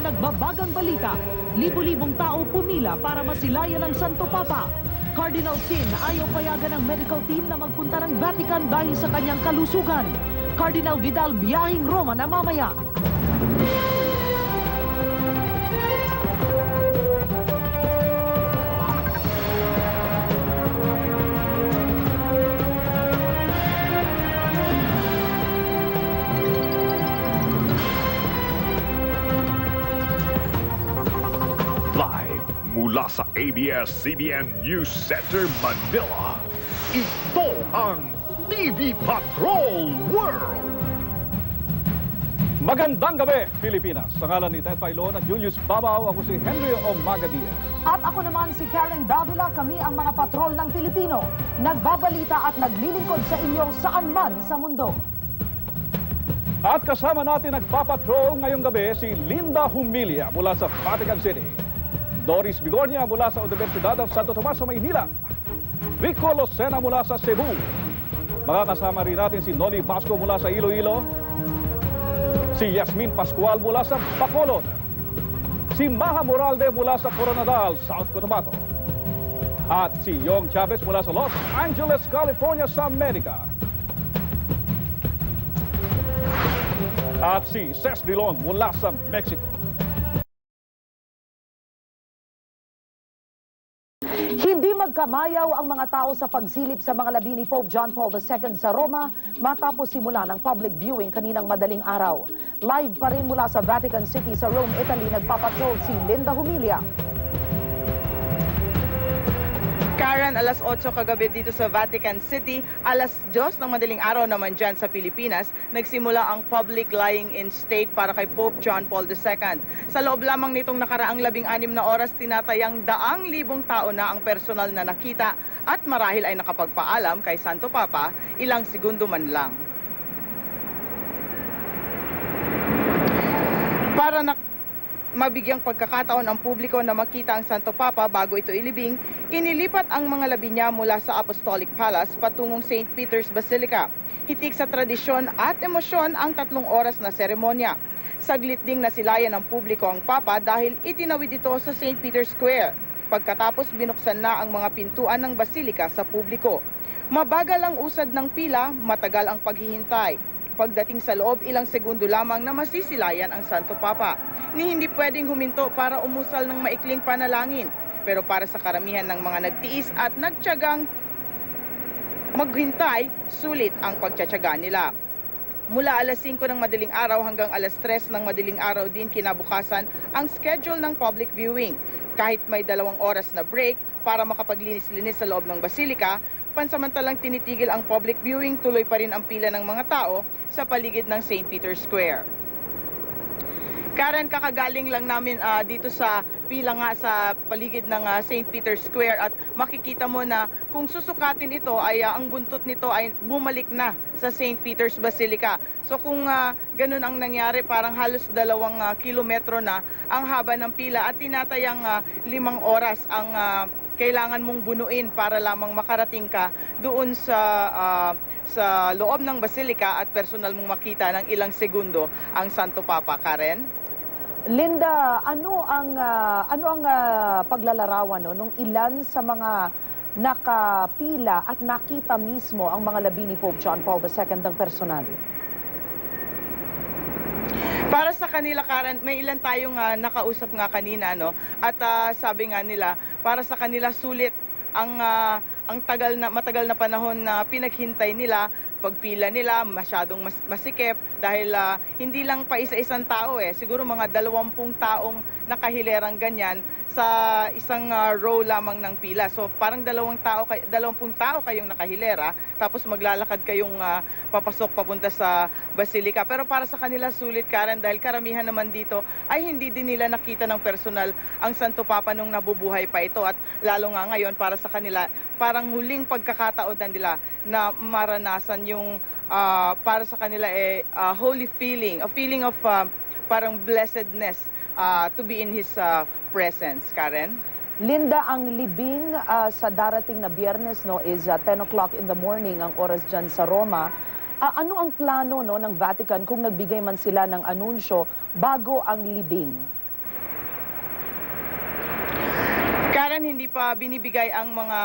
nagbabagang balita. Libo-libong tao pumila para masilayan ang Santo Papa. Cardinal Sin ayaw payagan ng medical team na magpunta ng Vatican dahil sa kanyang kalusugan. Cardinal Vidal biyahing Roma na mamaya. Mula sa ABS-CBN News Center, Manila, ito ang TV Patrol World! Magandang gabi, Pilipinas. Sa ngalan ni Ted Pailon at Julius Babaw, ako si Henry Omaga Diaz. At ako naman si Karen Davila, kami ang mga patrol ng Pilipino. Nagbabalita at naglilingkod sa inyo saan man sa mundo. At kasama natin nagpapatrol ngayong gabi si Linda Humilia mula sa Vatican City. Doris Bigornia mula sa Universidad of Santo Tomas sa Maynila. Rico Lucena mula sa Cebu. Makakasama rin natin si Noli Vasco mula sa Iloilo. Si Yasmin Pascual mula sa Bacolod. Si Maha Moralde mula sa Coronadal, South Cotabato. At si Yong Chavez mula sa Los Angeles, California sa Amerika. At si Ces Drilon mula sa Mexico. Hindi magkamayaw ang mga tao sa pagsilip sa mga labi ni Pope John Paul II sa Roma matapos simula ng public viewing kaninang madaling araw. Live pa rin mula sa Vatican City sa Rome, Italy, nagpapatrol si Linda Humilia. Karen, alas 8 kagabi dito sa Vatican City, alas 2 ng madaling araw naman dyan sa Pilipinas, nagsimula ang public lying in state para kay Pope John Paul II. Sa loob lamang nitong nakaraang 16 na oras, tinatayang 100,000 tao na ang personal na nakita at marahil ay nakapagpaalam kay Santo Papa ilang segundo man lang. Para mabigyang pagkakataon ang publiko na makita ang Santo Papa bago ito ilibing, inilipat ang mga labi niya mula sa Apostolic Palace patungong St. Peter's Basilica. Hitik sa tradisyon at emosyon ang 3 oras na seremonya. Saglit ding nasilayan ng publiko ang Papa dahil itinawid ito sa St. Peter's Square. Pagkatapos binuksan na ang mga pintuan ng Basilika sa publiko. Mabagal ang usad ng pila, matagal ang paghihintay. Pagdating sa loob, ilang segundo lamang na masisilayan ang Santo Papa. Ni hindi pwedeng huminto para umusal ng maikling panalangin. Pero para sa karamihan ng mga nagtiis at nagtiyagang maghintay, sulit ang pagtsatsaga nila. Mula alas 5 ng madaling araw hanggang alas 3 ng madaling araw din kinabukasan ang schedule ng public viewing. Kahit may 2 oras na break para makapaglinis-linis sa loob ng Basilika, pansamantalang tinitigil ang public viewing, tuloy pa rin ang pila ng mga tao sa paligid ng St. Peter's Square. Karen, kakagaling lang namin dito sa pila nga sa paligid ng St. Peter's Square at makikita mo na kung susukatin ito ay ang buntot nito ay bumalik na sa St. Peter's Basilica. So kung ganun ang nangyari, parang halos 2 kilometro na ang haba ng pila at tinatayang 5 oras ang kailangan mong bunuin para lamang makarating ka doon sa loob ng Basilica at personal mong makita ng ilang segundo ang Santo Papa. Karen? Linda, ano ang paglalarawan nung ilan sa mga nakapila at nakita mismo ang mga labi ni Pope John Paul II ng personal? Para sa kanila, Karen, may ilan tayong nakausap nga kanina, no? At sabi nga nila, para sa kanila sulit ang matagal na panahon na pinaghintay nila, pagpila nila, masyadong masikip dahil hindi lang pa isa-isang tao siguro mga 20 taong nakahilerang ganyan sa isang row lamang ng pila. So parang 20 tao kayong nakahilera, tapos maglalakad kayong papasok papunta sa Basilica. Pero para sa kanila sulit, Karen, dahil karamihan naman dito ay hindi din nila nakita ng personal ang Santo Papa nung nabubuhay pa ito, at lalo nga ngayon para sa kanila parang huling pagkakataon na nila na maranasan yung para sa kanila holy feeling, a feeling of parang blessedness to be in His presence. Karen? Linda, ang libing sa darating na Biyernes is 10 o'clock in the morning ang oras dyan sa Roma. Ano ang plano ng Vatican kung nagbigay man sila ng anunsyo bago ang libing? Karen, hindi pa binibigay ang mga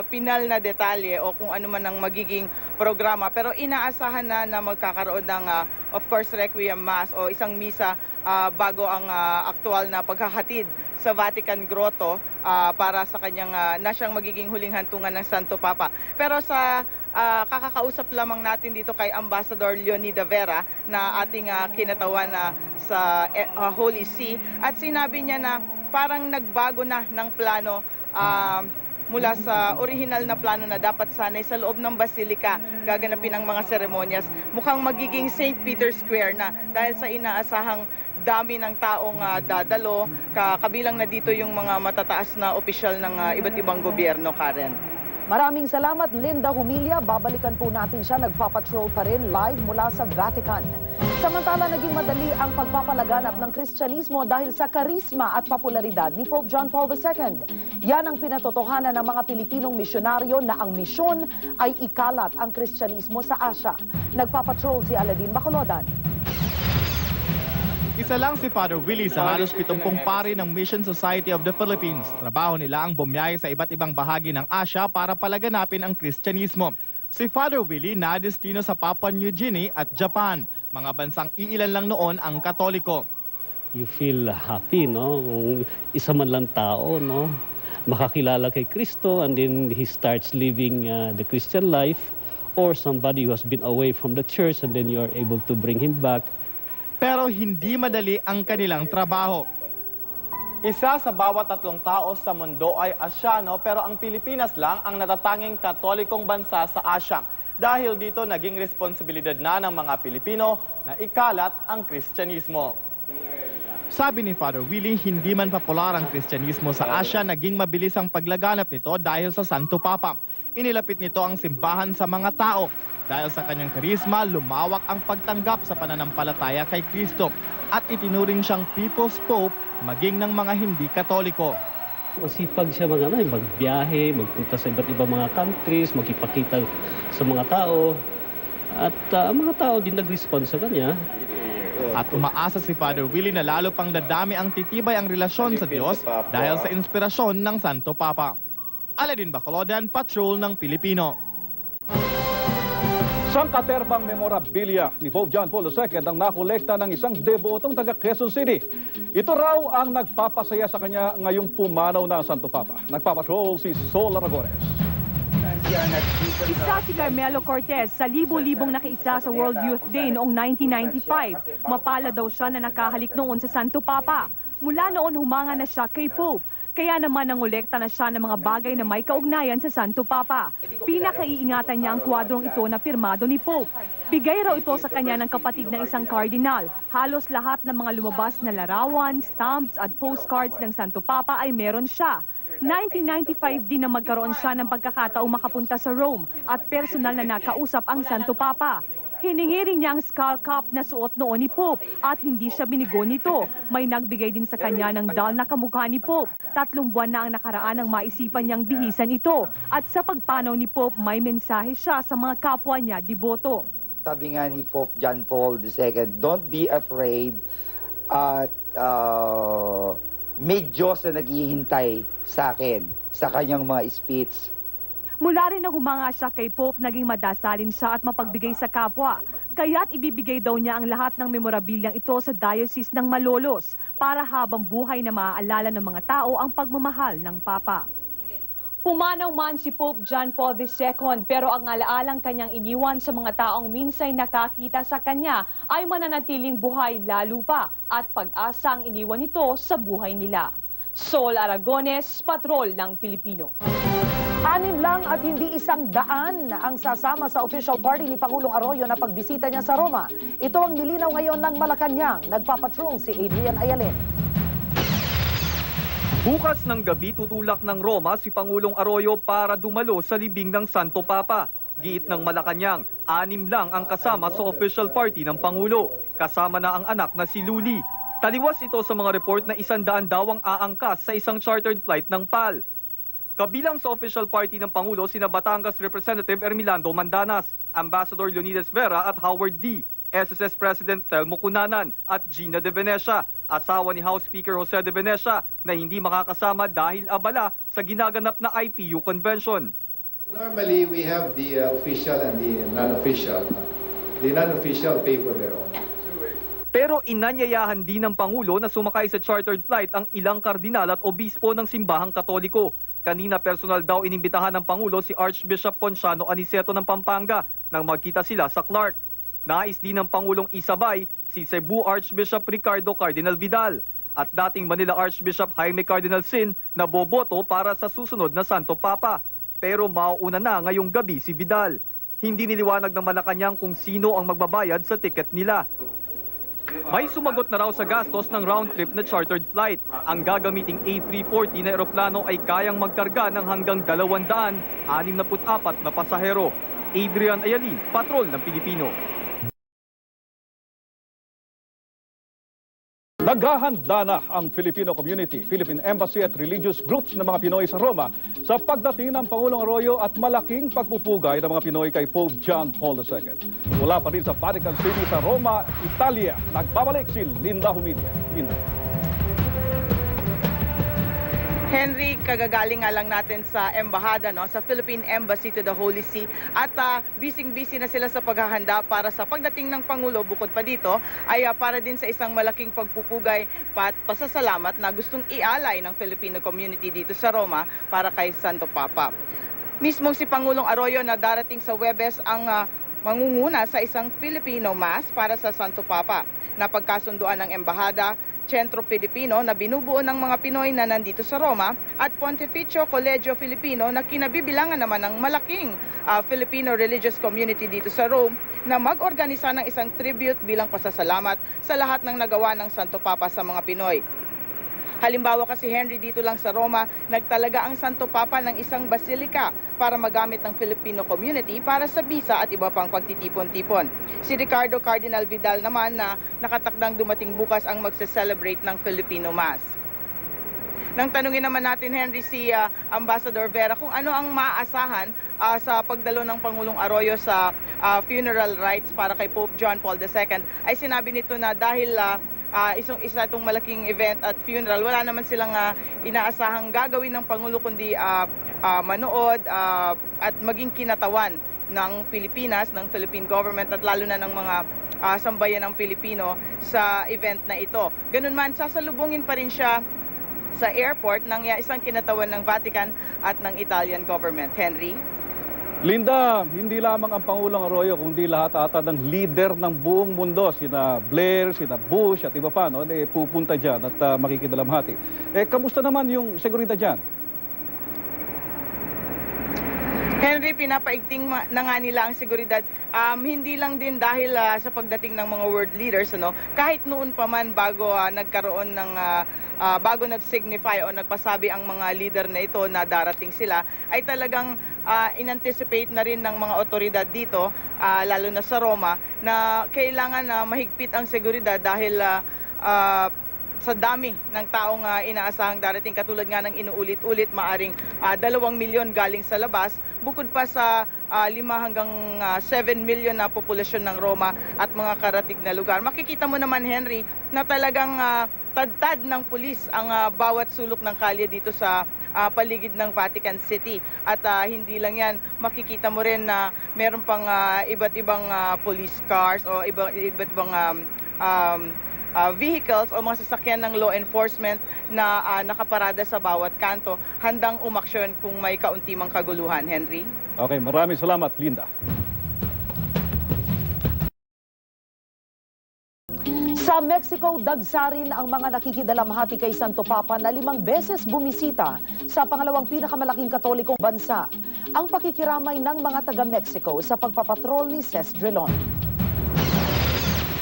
pinal na detalye o kung ano man ang magiging programa. Pero inaasahan na magkakaroon ng, of course, Requiem Mass o isang misa bago ang aktual na paghahatid sa Vatican Grotto para sa kanyang na siyang magiging huling hantungan ng Santo Papa. Pero sa kakakausap lamang natin dito kay Ambassador Leonida Vera na ating kinatawan sa Holy See, at sinabi niya na parang nagbago na ng plano mula sa original na plano na dapat sanay sa loob ng Basilica gaganapin ang mga seremonyas. Mukhang magiging St. Peter's Square na dahil sa inaasahang dami ng taong dadalo, kabilang na dito yung mga matataas na opisyal ng iba't ibang gobyerno, Karen. Maraming salamat, Linda Humilla. Babalikan po natin siya. Nagpapatrol pa rin live mula sa Vatican. Samantala, naging madali ang pagpapalaganap ng Kristyanismo dahil sa karisma at popularidad ni Pope John Paul II. Yan ang pinatotohanan ng mga Pilipinong misyonaryo na ang misyon ay ikalat ang Kristyanismo sa Asia. Nagpapatrol si Aladin Bacolod. Isa lang si Father Willie sa halos 70 pari ng Mission Society of the Philippines. Trabaho nila ang bumiyahe sa iba't ibang bahagi ng Asia para palaganapin ang Kristyanismo. Si Father Willie nadestino sa Papua New Guinea at Japan, mga bansang iilan lang noon ang Katoliko. You feel happy, no? Kung isa man lang tao, no? Makakilala kay Kristo and then he starts living the Christian life, or somebody who has been away from the church and then you're able to bring him back. Pero hindi madali ang kanilang trabaho. Isa sa bawat 3 tao sa mundo ay Asyano, pero ang Pilipinas lang ang natatanging Katolikong bansa sa Asya. Dahil dito naging responsibilidad na ng mga Pilipino na ikalat ang Kristyanismo. Sabi ni Father Willie, hindi man popular ang Kristyanismo sa Asya, naging mabilis ang paglaganap nito dahil sa Santo Papa. Inilapit nito ang simbahan sa mga tao. Dahil sa kanyang karisma, lumawak ang pagtanggap sa pananampalataya kay Kristo at itinuring siyang People's Pope maging ng mga hindi Katoliko. Masipag siya magbiyahe, magpunta sa iba't ibang mga countries, magkipakita sa mga tao. At ang mga tao din nag-respond sa kanya. At umaasa si Father Willie na lalo pang dadami ang titibay ang relasyon sa Diyos dahil sa inspirasyon ng Santo Papa. Aladin Bacolod, Patrol ng Pilipino. Sangkaterbang memorabilia ni Pope John Paul II ang nakolekta ng isang debotong taga Quezon City. Ito raw ang nagpapasaya sa kanya ngayong pumanaw na ang Santo Papa. Nagpapatrol si Sol Aragones. Isa si Carmelo Cortez sa libo-libong nakiisa sa World Youth Day noong 1995. Mapala daw siya na nakahalik noon sa Santo Papa. Mula noon humanga na siya kay Pope. Kaya naman nangolekta na siya ng mga bagay na may kaugnayan sa Santo Papa. Pinakaiingatan niya ang kwadrong ito na pirmado ni Pope. Bigay raw ito sa kanya ng kapatid ng isang kardinal. Halos lahat ng mga lumabas na larawan, stamps at postcards ng Santo Papa ay meron siya. 1995 din na magkaroon siya ng pagkakataong makapunta sa Rome at personal na nakausap ang Santo Papa. Hiningi rin niya ang skull cap na suot noon ni Pope at hindi siya binigo nito. May nagbigay din sa kanya ng doll na kamukha ni Pope. 3 buwan na ang nakaraan ang maisipan niyang bihisan ito. At sa pagpanaw ni Pope, may mensahe siya sa mga kapwa niya deboto. Sabi nga ni Pope John Paul II, don't be afraid at may Diyos na naghihintay sa akin, sa kanyang mga speech. Mula rin na humanga siya kay Pope, naging madasalin siya at mapagbigay sa kapwa. Kaya't ibibigay daw niya ang lahat ng memorabilyang ito sa Diocese ng Malolos para habang buhay na maaalala ng mga tao ang pagmamahal ng Papa. Pumanaw man si Pope John Paul II, pero ang alaalang kanyang iniwan sa mga taong minsay nakakita sa kanya ay mananatiling buhay lalo pa at pag-asa ang iniwan nito sa buhay nila. Sol Aragones, Patrol ng Pilipino. 6 lang at hindi 100 ang sasama sa official party ni Pangulong Arroyo na pagbisita niya sa Roma. Ito ang nilinaw ngayon ng Malacanang. Nagpapatrol si Adrian Ayalin. Bukas ng gabi tutulak ng Roma si Pangulong Arroyo para dumalo sa libing ng Santo Papa. Giit ng Malacanang, 6 lang ang kasama sa official party ng Pangulo. Kasama na ang anak na si Luli. Taliwas ito sa mga report na 100 daw ang aangkas sa isang chartered flight ng PAL. Kabilang sa official party ng Pangulo sina Batangas Representative Ermilando Mandanas, Ambassador Leonidas Vera at Howard D. SSS President Telmo Cunanan at Gina De Venecia, asawa ni House Speaker Jose De Venecia na hindi makakasama dahil abala sa ginaganap na IPU convention. Normally, we have the official and the non-official. The non-official pay for their own. Pero inanyayahan din ng Pangulo na sumakay sa chartered flight ang ilang kardinal at obispo ng simbahang Katoliko. Kanina personal daw inimbitahan ng Pangulo si Archbishop Ponciano Aniceto ng Pampanga nang magkita sila sa Clark. Nais din ng Pangulong isabay si Cebu Archbishop Ricardo Cardinal Vidal at dating Manila Archbishop Jaime Cardinal Sin na boboto para sa susunod na Santo Papa. Pero mauuna na ngayong gabi si Vidal. Hindi niliwanag ng Malacanang kung sino ang magbabayad sa ticket nila. May sumagot na raw sa gastos ng round trip na chartered flight. Ang gagamiting A340 na eroplano ay kayang magkarga ng hanggang 264 na pasahero. Adrian Ayalin, Patrol ng Pilipino. Naghahanda na ang Filipino community, Philippine Embassy at religious groups ng mga Pinoy sa Roma sa pagdating ng Pangulong Arroyo at malaking pagpupugay ng mga Pinoy kay Pope John Paul II. Mula pa rin sa Vatican City sa Roma, Italia, nagbabalik si Linda Humilia. Linda. Henry, kagagaling nga lang natin sa embahada, no, sa Philippine Embassy to the Holy See at busy-busy na sila sa paghahanda para sa pagdating ng Pangulo. Bukod pa dito ay para din sa isang malaking pagpupugay at pasasalamat na gustong ialay ng Filipino community dito sa Roma para kay Santo Papa. Mismong si Pangulong Arroyo na darating sa Huwebes ang mangunguna sa isang Filipino Mass para sa Santo Papa na pagkasunduan ng embahada, Centro Filipino na binubuo ng mga Pinoy na nandito sa Roma at Pontificio Collegio Filipino na kinabibilangan naman ng malaking Filipino religious community dito sa Rome na mag-organisa ng isang tribute bilang pasasalamat sa lahat ng nagawa ng Santo Papa sa mga Pinoy. Halimbawa kasi Henry, dito lang sa Roma, nagtalaga ang Santo Papa ng isang basilika para magamit ng Filipino community para sa bisa at iba pang pagtitipon-tipon. Si Ricardo Cardinal Vidal naman na nakatakdang dumating bukas ang magse-celebrate ng Filipino Mass. Nang tanungin naman natin, Henry, si Ambassador Vera kung ano ang maaasahan sa pagdalo ng Pangulong Arroyo sa funeral rites para kay Pope John Paul II, ay sinabi nito na dahil isa itong malaking event at funeral, wala naman silang inaasahang gagawin ng Pangulo kundi manood at maging kinatawan ng Pilipinas, ng Philippine government at lalo na ng mga sambayan ng Pilipino sa event na ito. Ganun man, sasalubungin pa rin siya sa airport ng isang kinatawan ng Vatican at ng Italian government. Henry? Linda, hindi lamang ang Pangulong Arroyo kundi lahat ata ng leader ng buong mundo, sina Blair, sina Bush at iba pa, no, pupunta dyan at makikidalamhati. Kamusta naman yung seguridad dyan? Henry, pinapaigting na nga nila ang seguridad. Hindi lang din dahil sa pagdating ng mga world leaders, ano, kahit noon pa man bago nagkaroon ng bago nag-signify o nagpasabi ang mga leader na ito na darating sila, ay talagang in-anticipate na rin ng mga otoridad dito, lalo na sa Roma, na kailangan mahigpit ang seguridad dahil sa dami ng taong inaasahang darating. Katulad nga ng inuulit-ulit, maaring 2 milyon galing sa labas, bukod pa sa 5 hanggang 7 milyon na populasyon ng Roma at mga karatig na lugar. Makikita mo naman, Henry, na talagang tad-tad ng pulis ang bawat sulok ng kalye dito sa paligid ng Vatican City. At hindi lang yan, makikita mo rin na meron pang iba't ibang police cars o iba't ibang vehicles o mga sasakyan ng law enforcement na nakaparada sa bawat kanto, handang umaksyon kung may kaunti mang kaguluhan. Henry? Okay, maraming salamat, Linda. Sa Mexico, dagsarin ang mga nakikidalamhati kay Santo Papa na 5 beses bumisita sa pangalawang pinakamalaking katolikong bansa. Ang pakikiramay ng mga taga-Mexico sa pagpapatrol ni Ces Drilon.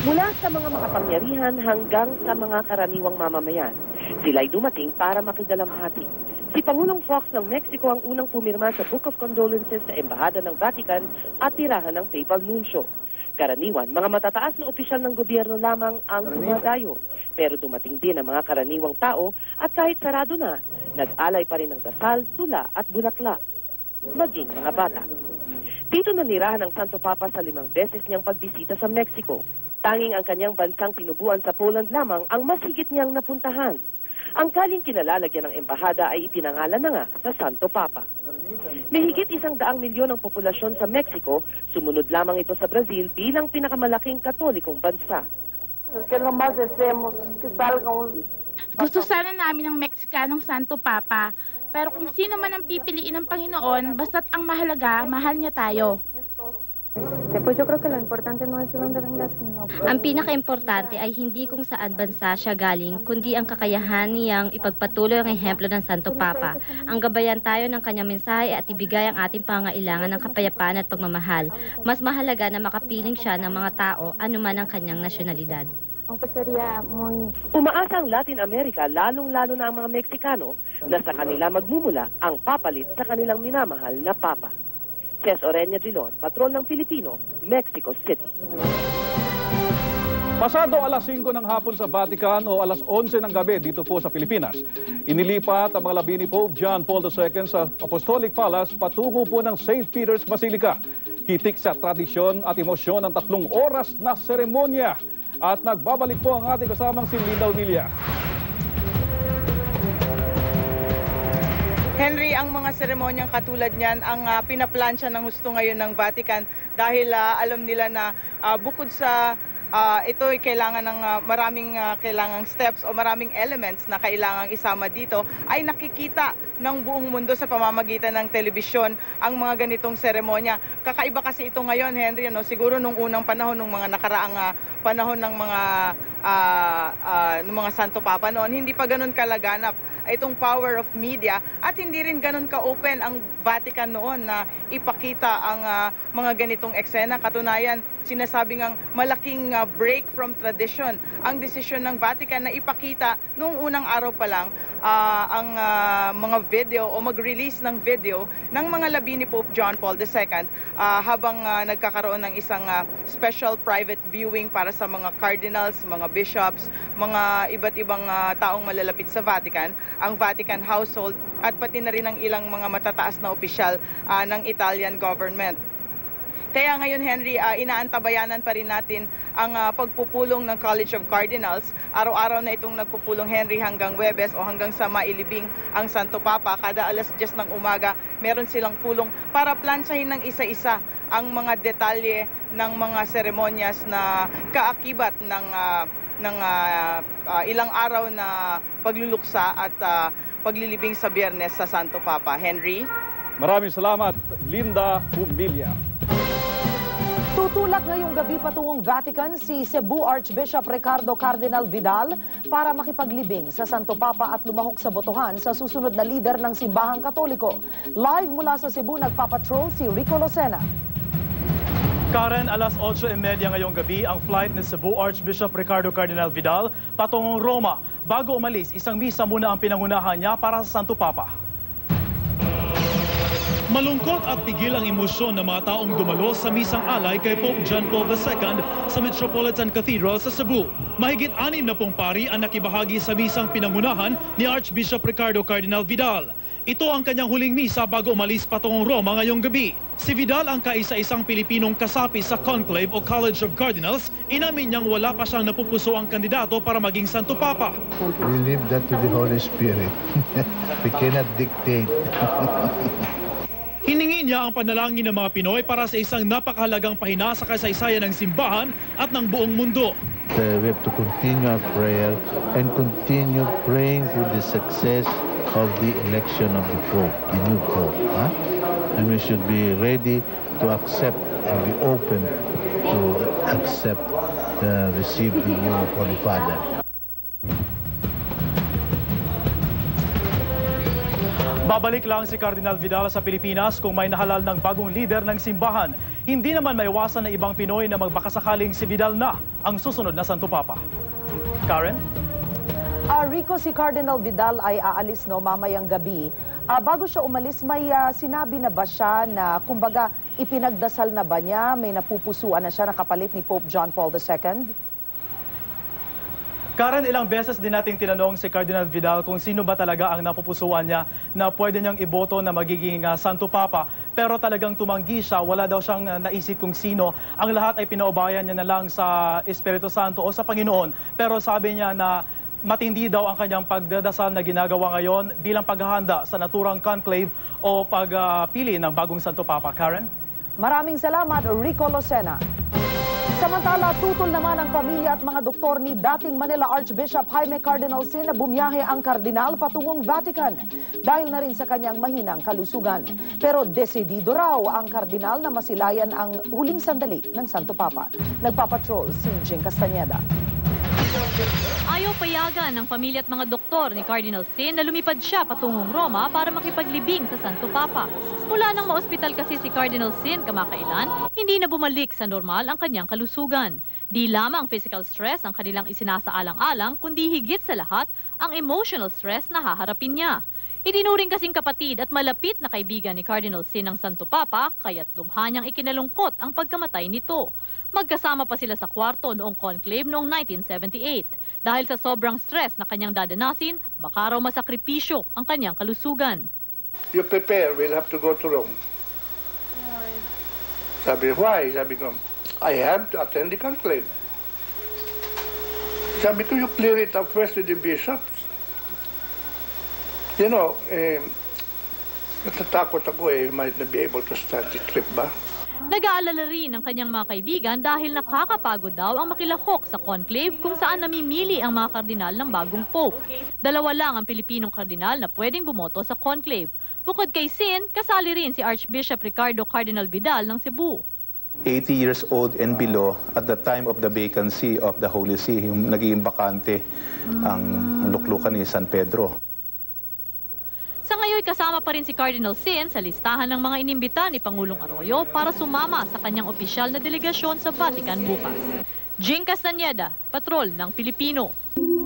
Mula sa mga makapangyarihan hanggang sa mga karaniwang mamamayan, sila'y dumating para makidalamhati. Si Pangulong Fox ng Mexico ang unang pumirma sa Book of Condolences sa Embahada ng Vatican at tirahan ng Papal Nuncio. Karaniwan, mga matataas na opisyal ng gobyerno lamang ang dumadayo. Pero dumating din ang mga karaniwang tao at kahit sarado na, nag-alay pa rin ng dasal, tula at bulaklak. Maging mga bata. Dito nanirahan ang Santo Papa sa 5 beses niyang pagbisita sa Mexico. Tanging ang kanyang bansang pinubuan sa Poland lamang ang mas higit niyang napuntahan. Ang kaling kinalalagyan ng embahada ay ipinangalan na nga sa Santo Papa. May higit 100 milyon ang populasyon sa Mexico, sumunod lamang ito sa Brazil bilang pinakamalaking katolikong bansa. Gusto sana namin ng Mexikanong Santo Papa, pero kung sino man ang pipiliin ng Panginoon, basta't ang mahalaga, mahal niya tayo. Ang pinaka-importante ay hindi kung saan bansa siya galing, kundi ang kakayahan niyang ipagpatuloy ang ehemplo ng Santo Papa. Ang gabayan tayo ng kanyang mensahe at ibigay ang ating pangailangan ng kapayapaan at pagmamahal. Mas mahalaga na makapiling siya ng mga tao anuman ang kanyang nasyonalidad. Umaasa ang Latin America, lalong-lalo na ang mga Meksikano, na sa kanila magmumula ang papalit sa kanilang minamahal na Papa. Ces Oreña Drilon, patrol ng Pilipino, Mexico City. Pasado alas 5 ng hapon sa Vatican o alas 11 ng gabi dito po sa Pilipinas, inilipat ang mga labi ni Pope John Paul II sa Apostolic Palace patungo po ng St. Peter's Basilica. Hitik sa tradisyon at emosyon ng 3 oras na seremonya. At nagbabalik po ang ating kasamang si Linda Humilla. Henry, ang mga seremonyang katulad niyan ang pinaplansya ng husto ngayon ng Vatican dahil alam nila na bukod sa ito ay kailangan ng maraming kailangang steps o maraming elements na kailangang isama dito, ay nakikita ng buong mundo sa pamamagitan ng telebisyon ang mga ganitong seremonya. Kakaiba kasi ito ngayon, Henry, siguro nung unang panahon, nung mga nakaraang panahon ng mga Santo Papa noon, hindi pa ganun kalaganap itong power of media at hindi rin ganun ka-open ang Vatican noon na ipakita ang mga ganitong eksena. Katunayan, sinasabing ang malaking break from tradition ang desisyon ng Vatican na ipakita noong unang araw pa lang ang mga video o mag-release ng video ng mga labi ni Pope John Paul II habang nagkakaroon ng isang special private viewing para sa mga cardinals, mga bishops, mga iba't ibang taong malalapit sa Vatican, ang Vatican household at pati na rin ang ilang mga matataas na opisyal ng Italian government. Kaya ngayon, Henry, inaantabayanan pa rin natin ang pagpupulong ng College of Cardinals. Araw-araw na itong nagpupulong, Henry, hanggang Huwebes o hanggang sa mailibing ang Santo Papa. Kada alas 10 ng umaga, meron silang pulong para plansyahin ng isa-isa ang mga detalye ng mga seremonyas na kaakibat ng ilang araw na pagluluksa at paglilibing sa Biyernes sa Santo Papa. Henry? Maraming salamat, Linda Humilla. Tutulak ngayong gabi patungong Vatican si Cebu Archbishop Ricardo Cardinal Vidal para makipaglibing sa Santo Papa at lumahok sa botohan sa susunod na lider ng simbahang Katoliko. Live mula sa Cebu, nagpapatrol si Rico Lucena. Karen, alas 8:30 ngayong gabi ang flight ni Cebu Archbishop Ricardo Cardinal Vidal patungong Roma. Bago umalis, isang misa muna ang pinangunahan niya para sa Santo Papa. Malungkot at pigil ang emosyon ng mga taong dumalo sa misang alay kay Pope John Paul II sa Metropolitan Cathedral sa Cebu. Mahigit 6 na pari ang nakibahagi sa misang pinangunahan ni Archbishop Ricardo Cardinal Vidal. Ito ang kanyang huling misa bago umalis patungong Roma ngayong gabi. Si Vidal ang kaisa-isang Pilipinong kasapi sa conclave o College of Cardinals. Inamin niyang wala pa siyang napupuso ang kandidato para maging Santo Papa. We leave that to the Holy Spirit. We cannot dictate. Hiningi niya ang panalangin ng mga Pinoy para sa isang napakahalagang pahina sa kasaysayan ng simbahan at ng buong mundo. We have to continue our prayer and continue praying for the success of the election of the Pope, the new Pope. And we should be ready to accept and be open to accept, receive the new Holy Father. Babalik lang si Cardinal Vidal sa Pilipinas kung may nahalal ng bagong lider ng simbahan. Hindi naman maiwasan na ibang Pinoy na magbakasakaling si Vidal na ang susunod na Santo Papa. Karen? Rico, si Cardinal Vidal ay aalis mamayang gabi. Bago siya umalis, may sinabi na ba siya na kumbaga ipinagdasal na ba niya, may napupusuan na siya na kapalit ni Pope John Paul II? Karen? Rico, si Cardinal Vidal ay aalis mamayang gabi. Bago siya umalis, may sinabi na ba siya na kumbaga ipinagdasal na ba niya, may napupusuan na siya na kapalit ni Pope John Paul II? Karen, ilang beses din nating tinanong si Cardinal Vidal kung sino ba talaga ang napupusuan niya na pwede niyang iboto na magiging Santo Papa. Pero talagang tumanggi siya, wala daw siyang naisip kung sino. Ang lahat ay pinaubayan niya na lang sa Espiritu Santo o sa Panginoon. Pero sabi niya na matindi daw ang kanyang pagdadasal na ginagawa ngayon bilang paghahanda sa naturang conclave o pagpili ng bagong Santo Papa. Karen? Maraming salamat, Rico Lucena. Samantala, tutol naman ang pamilya at mga doktor ni dating Manila Archbishop Jaime Cardinal Sin na bumiyahe ang kardinal patungong Vatican dahil na rin sa kanyang mahinang kalusugan. Pero desidido raw ang kardinal na masilayan ang huling sandali ng Santo Papa. Nagpapatrol si Jing Castañeda. Ayaw payagan ng pamilya at mga doktor ni Cardinal Sin na lumipad siya patungong Roma para makipaglibing sa Santo Papa. Mula nang maospital kasi si Cardinal Sin kamakailan, hindi na bumalik sa normal ang kanyang kalusugan. Di lamang physical stress ang kanilang isinasaalang-alang, kundi higit sa lahat ang emotional stress na haharapin niya. Itinuring kasing kapatid at malapit na kaibigan ni Cardinal Sin ang Santo Papa, kaya't lubha niyang ikinalungkot ang pagkamatay nito. Magkasama pa sila sa kwarto noong conclave noong 1978. Dahil sa sobrang stress na kanyang dadanasin, baka raw masakripisyo ang kanyang kalusugan. You prepare, we'll have to go to Rome. Sabi, why? Sabi ko, I have to attend the conclave. Sabi ko, you clear it up first with the bishops. You know, natatakot ako might not be able to start the trip ba? Nag-aalala rin ang kanyang mga kaibigan dahil nakakapagod daw ang makilahok sa conclave kung saan namimili ang mga kardinal ng bagong pope. 2 lang ang Pilipinong kardinal na pwedeng bumoto sa conclave. Bukod kay Sin, kasali rin si Archbishop Ricardo Cardinal Vidal ng Cebu. 80 years old and below at the time of the vacancy of the Holy See, yung naging bakante ang luklukan ni San Pedro. Sa ngayon, kasama pa rin si Cardinal Sin sa listahan ng mga inimbita ni Pangulong Arroyo para sumama sa kanyang opisyal na delegasyon sa Vatican bukas. Jing Castañeda, Patrol ng Pilipino.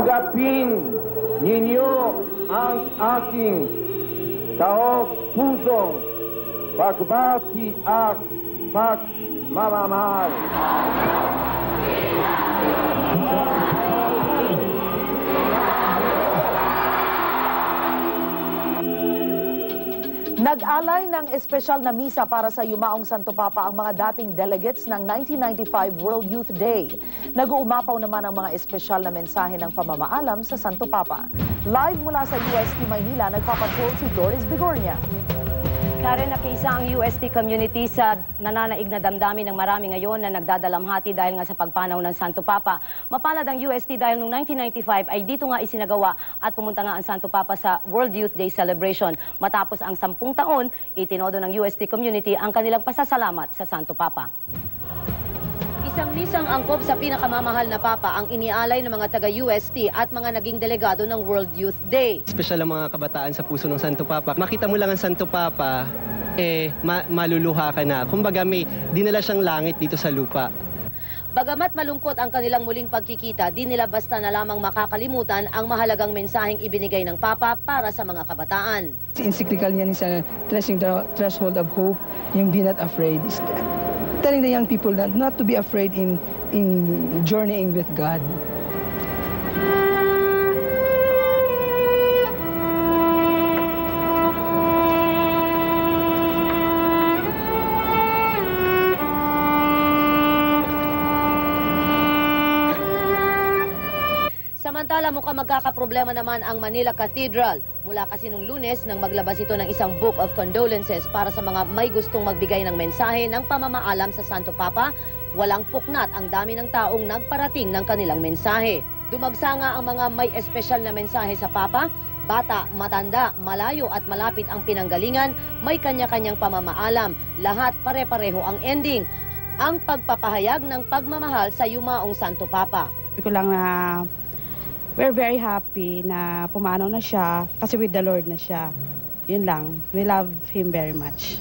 Tanggapin ninyo ang aking taos-pusong pagbati at pagmamahal. Nag-alay ng espesyal na misa para sa yumaong Santo Papa ang mga dating delegates ng 1995 World Youth Day. Nag-uumapaw naman ang mga espesyal na mensahe ng pamamaalam sa Santo Papa. Live mula sa UST Maynila, nagpapatrol si Doris Bigornia. Karen, nakiisa ang UST community sa nananaig na damdamin ng marami ngayon na nagdadalamhati dahil nga sa pagpanaw ng Santo Papa. Mapalad ang UST dahil noong 1995 ay dito nga isinagawa at pumunta nga ang Santo Papa sa World Youth Day celebration. Matapos ang 10 taon, itinodo ng UST community ang kanilang pasasalamat sa Santo Papa. Isang misang angkop sa pinakamamahal na Papa ang inialay ng mga taga-UST at mga naging delegado ng World Youth Day. Espesyal ang mga kabataan sa puso ng Santo Papa. Makita mo lang ang Santo Papa, maluluha ka na. Kumbaga may dinala siyang langit dito sa lupa. Bagamat malungkot ang kanilang muling pagkikita, di nila basta na lamang makakalimutan ang mahalagang mensaheng ibinigay ng Papa para sa mga kabataan. Encyclical niya sa Tracing the Threshold of Hope, yung Be Not Afraid, is telling the young people that not to be afraid in journeying with God. Samantala, mukhang magkakaproblema naman ang Manila Cathedral. Mula kasi nung Lunes nang maglabas ito ng isang book of condolences para sa mga may gustong magbigay ng mensahe ng pamamaalam sa Santo Papa, walang puknat ang dami ng taong nagparating ng kanilang mensahe. Dumagsa nga ang mga may espesyal na mensahe sa Papa. Bata, matanda, malayo at malapit ang pinanggalingan, may kanya-kanyang pamamaalam. Lahat pare-pareho ang ending. Ang pagpapahayag ng pagmamahal sa yumaong Santo Papa. Ko lang na we're very happy na pumanaw na siya kasi with the Lord na siya. Yun lang. We love Him very much.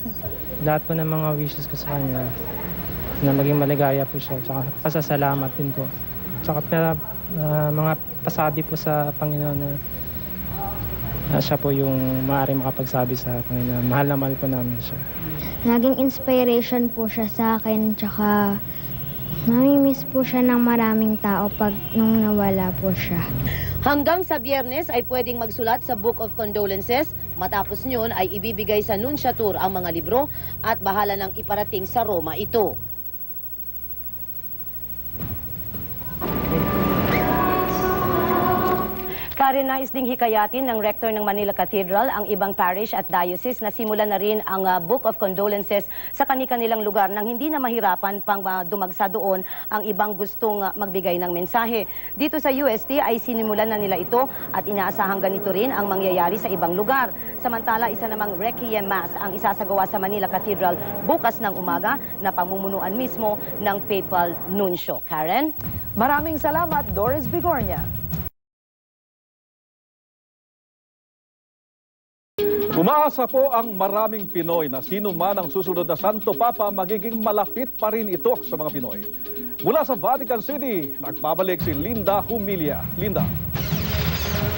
Lahat po ng mga wishes ko sa kanya na maging maligaya po siya. Tsaka pasasalamat din po. Tsaka mga pasabi po sa Panginoon na siya po yung maaaring makapagsabi sa Panginoon. Mahal na mahal po namin siya. Naging inspiration po siya sa akin. Tsaka Namimiss po siya ng maraming tao pag nung nawala po siya. Hanggang sa Biyernes ay pwedeng magsulat sa Book of Condolences. Matapos nyon ay ibibigay sa Nunciatur ang mga libro at bahala nang iparating sa Roma ito. Nais ding hikayatin ng Rector ng Manila Cathedral ang ibang parish at diocese na simulan na rin ang Book of Condolences sa kani-kanilang lugar nang hindi na mahirapan pang dumagsa doon ang ibang gustong magbigay ng mensahe. Dito sa UST ay sinimulan na nila ito at inaasahang ganito rin ang mangyayari sa ibang lugar. Samantala, isa namang Requiem Mass ang isasagawa sa Manila Cathedral bukas ng umaga na pamumunuan mismo ng Papal Nuncio. Karen? Maraming salamat, Doris Bigornia. Umaasa po ang maraming Pinoy na sino man ang susunod na Santo Papa, magiging malapit pa rin ito sa mga Pinoy. Mula sa Vatican City, nagbabalik si Linda Humilla. Linda.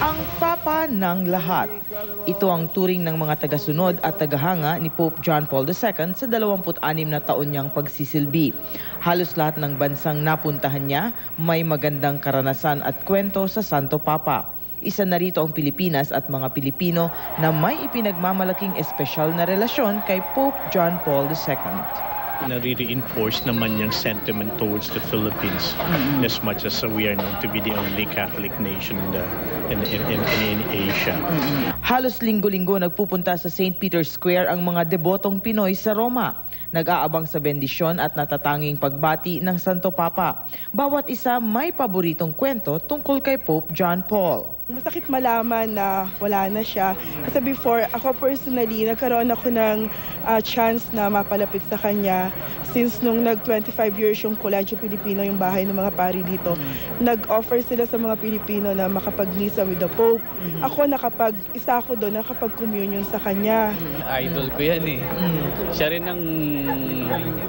Ang Papa ng lahat. Ito ang turing ng mga tagasunod at tagahanga ni Pope John Paul II sa 26 na taon niyang pagsisilbi. Halos lahat ng bansang napuntahan niya may magandang karanasan at kwento sa Santo Papa. Isa na rito ang Pilipinas at mga Pilipino na may ipinagmamalaking espesyal na relasyon kay Pope John Paul II. Nare-reinforce naman yung sentiment towards the Philippines as much as we are known to be the only Catholic nation in Asia. Halos linggo-linggo nagpupunta sa St. Peter's Square ang mga debotong Pinoy sa Roma. Nag-aabang sa bendisyon at natatanging pagbati ng Santo Papa. Bawat isa may paboritong kwento tungkol kay Pope John Paul. Masakit malaman na wala na siya. Kasi before, ako personally, nagkaroon ako ng chance na mapalapit sa kanya. Since nung nag-25 years yung Colegio Pilipino, yung bahay ng mga pari dito, nag-offer sila sa mga Pilipino na makapag-misa with the Pope. Ako isa ako doon, nakapag-communion sa kanya. Idol ko yan eh. Siya rin ang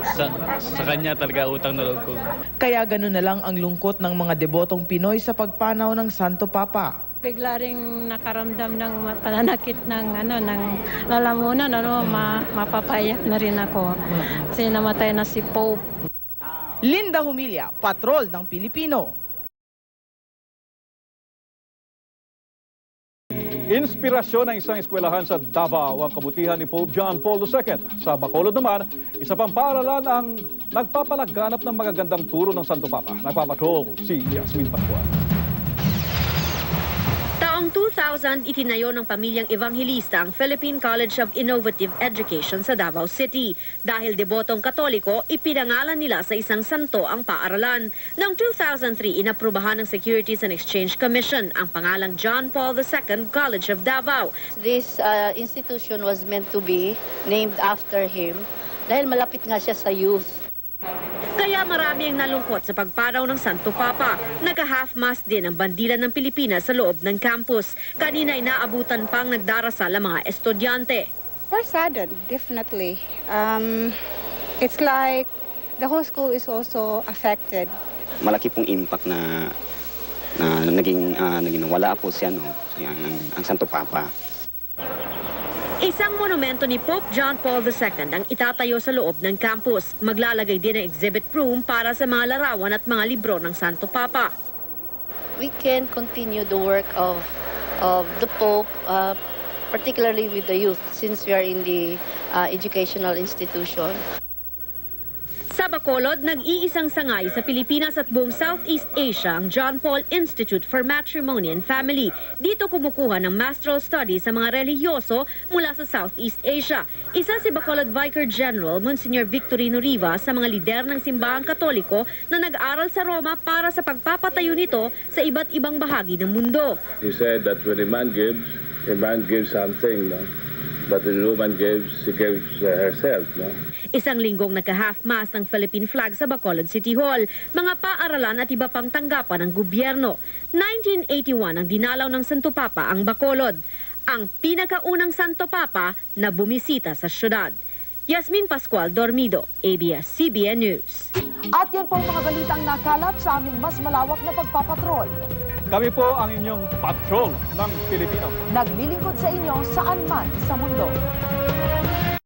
sa kanya talaga utang na loob ko. Kaya gano'n na lang ang lungkot ng mga debotong Pinoy sa pagpanaw ng Santo Papa. Bigla ring nakaramdam ng pananakit ng lalamunan, mapapayak na rin ako kasi namatay na si Pope. Linda Humilla, patrol ng Pilipino. Inspirasyon ng isang eskwelahan sa Davao ang kabutihan ni Pope John Paul II. Sa Bacolod naman, isa pang paaralan ang nagpapalaganap ng magagandang turo ng Santo Papa. Nagpapatrol si Yasmin Pascual. Taong 2000, itinayo ng pamilyang Evangelista ang Philippine College of Innovative Education sa Davao City. Dahil debotong Katoliko, ipinangalan nila sa isang santo ang paaralan. Noong 2003, inaprubahan ng Securities and Exchange Commission ang pangalang John Paul II College of Davao. This institution was meant to be named after him dahil malapit nga siya sa youth. Kaya marami ang nalungkot sa pagpanaw ng Santo Papa. Nag-half-mast din ang bandila ng Pilipinas sa loob ng campus. Kanina ay naabutan pang nagdarasal ang mga estudyante. We're saddened, definitely. It's like the whole school is also affected. Malaki pong impact na naging wala po siya, ang Santo Papa. Isang monumento ni Pope John Paul II ang itatayo sa loob ng campus. Maglalagay din ng exhibit room para sa mga larawan at mga libro ng Santo Papa. We can continue the work of the Pope, particularly with the youth, since we are in the educational institution. Sa Bacolod, nag-iisang sangay sa Pilipinas at buong Southeast Asia ang John Paul Institute for Matrimony and Family. Dito kumukuha ng Master's Studies sa mga relihiyoso mula sa Southeast Asia. Isa si Bacolod Vicar General Monsignor Victorino Rivas sa mga lider ng simbahang Katoliko na nag-aral sa Roma para sa pagpapatayo nito sa iba't ibang bahagi ng mundo. He said that when a man gives something, no? But when a woman gives, she gives herself, no? Isang linggong nagka-half-mast ng Philippine flag sa Bacolod City Hall, mga paaralan at iba pang tanggapan ng gobyerno. 1981 ang dinalaw ng Santo Papa ang Bacolod, ang pinakaunang Santo Papa na bumisita sa syudad. Yasmin Pascual Dormido, ABS-CBN News. At yan po ang mga balitang nakalap sa aming mas malawak na pagpapatrol. Kami po ang inyong patrol ng Pilipino. Naglilingkod sa inyo saan man sa mundo.